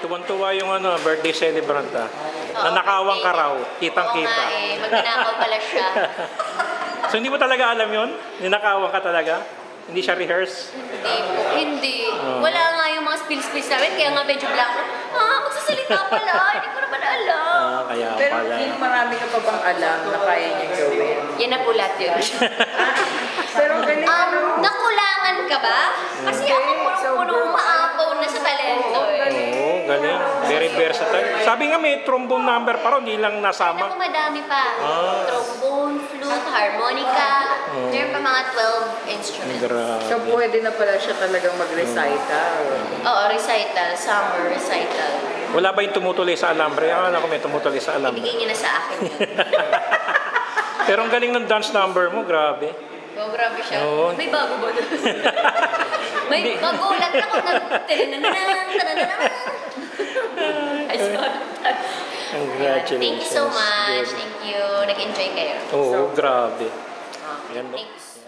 tuwan-tuwa yung birthday celebrant Nanakawang ka raw, kitang-kita. Oo nga eh, magnanakaw pala siya. So hindi mo talaga alam yun? Ninakawan ka talaga? Hindi siya rehearse? Hindi. Wala nga yung mga spills namin, kaya nga medyo blanco. Magsasalita pala, hindi ko naman alam. Kaya Pero pala. yung marami ka pa bang alam na kaya niya gawin? Yan na pulat yun. Pero galing Nakulangan ka ba? Kasi ako puno umaapaw na sa talento eh. Oo, galing. Very versatile. Sabi nga may trombone number pa rin, hindi lang nasama. Ako madami pa. Trombone, flute, harmonica. Meron pa mga 12 instruments. Grabe. So pwede na pala siya talagang mag-recital. Oo, recital. Summer recital. Wala ba yung tumutuloy sa alambre? Akala ko may tumutuloy sa alambre. Ibigay niya na sa akin yun. Pero ang galing ng dance number mo, grabe. Oh, grabe siya. Oo. May bago ba doon? May magulat ako ng I saw that. Congratulations. Thank you so much. Good. Thank you. Nag-enjoy kayo. Oo, grabe. Thanks.